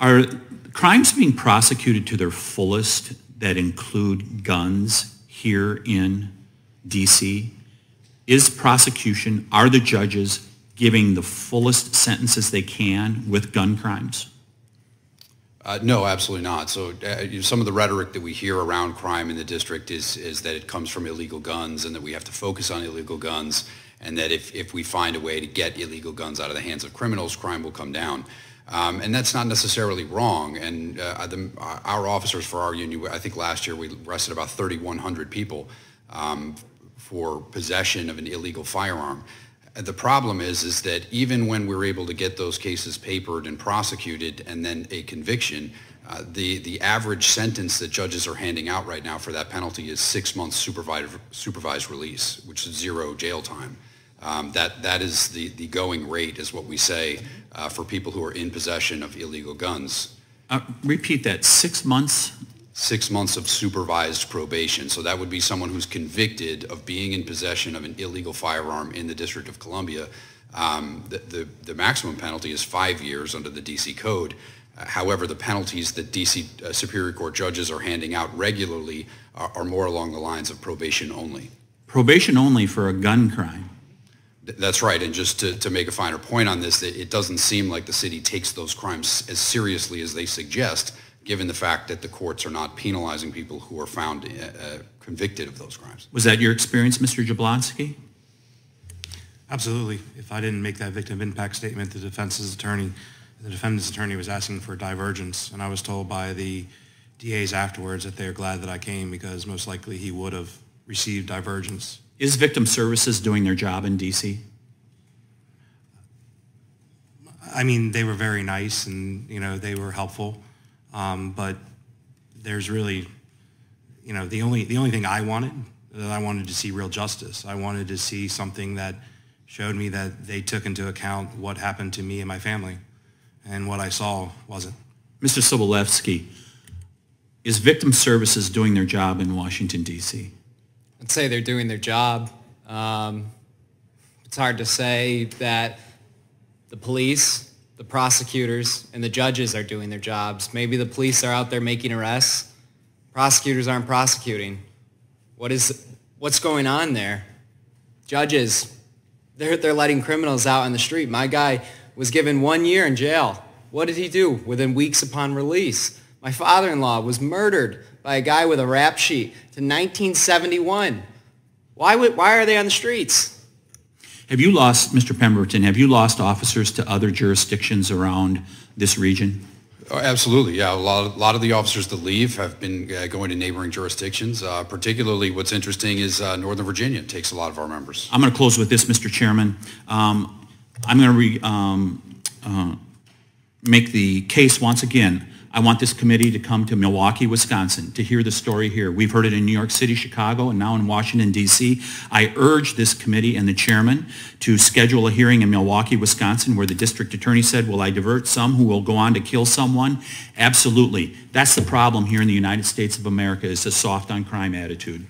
Are crimes being prosecuted to their fullest that include guns here in DC? Is prosecution, are the judges giving the fullest sentences they can with gun crimes? No, absolutely not. So some of the rhetoric that we hear around crime in the district is that it comes from illegal guns and that we have to focus on illegal guns, and that if we find a way to get illegal guns out of the hands of criminals, crime will come down. And that's not necessarily wrong. And our officers for our union, I think last year we arrested about 3,100 people for possession of an illegal firearm. The problem is that even when we're able to get those cases papered and prosecuted and then a conviction, the average sentence that judges are handing out right now for that penalty is 6 months supervised release, which is 0 jail time. That is the going rate, is what we say, for people who are in possession of illegal guns. Repeat that, 6 months? 6 months of supervised probation. So that would be someone who's convicted of being in possession of an illegal firearm in the District of Columbia. The maximum penalty is 5 years under the DC Code. However, the penalties that DC Superior Court judges are handing out regularly are more along the lines of probation only. Probation only for a gun crime? That's right, and just to make a finer point on this, it doesn't seem like the city takes those crimes as seriously as they suggest, given the fact that the courts are not penalizing people who are found convicted of those crimes. Was that your experience, Mr. Jablonski? Absolutely. If I didn't make that victim impact statement, the defendant's attorney was asking for divergence, and I was told by the DAs afterwards that they're glad that I came because most likely he would have received divergence. Is Victim Services doing their job in DC? I mean, they were very nice and, they were helpful. But there's really, the only thing I wanted to see real justice. I wanted to see something that showed me that they took into account what happened to me and my family, and what I saw wasn't. Mr. Sobolewski, is Victim Services doing their job in Washington, D.C.? I'd say they're doing their job. It's hard to say that the police, the prosecutors, and the judges are doing their jobs. Maybe the police are out there making arrests. Prosecutors aren't prosecuting. What's going on there? Judges, they're letting criminals out on the street. My guy was given 1 year in jail. What did he do within weeks upon release? My father-in-law was murdered by a guy with a rap sheet to 1971. Why are they on the streets? Have you lost, Mr. Pemberton, have you lost officers to other jurisdictions around this region? Oh, absolutely, yeah. A lot of the officers that leave have been going to neighboring jurisdictions. Particularly what's interesting is Northern Virginia takes a lot of our members. I'm going to close with this, Mr. Chairman. I'm going to make the case once again. I want this committee to come to Milwaukee, Wisconsin, to hear the story here. We've heard it in New York City, Chicago, and now in Washington, D.C. I urge this committee and the chairman to schedule a hearing in Milwaukee, Wisconsin, where the district attorney said, will I divert some who will go on to kill someone? Absolutely. That's the problem here in the United States of America, is a soft on crime attitude.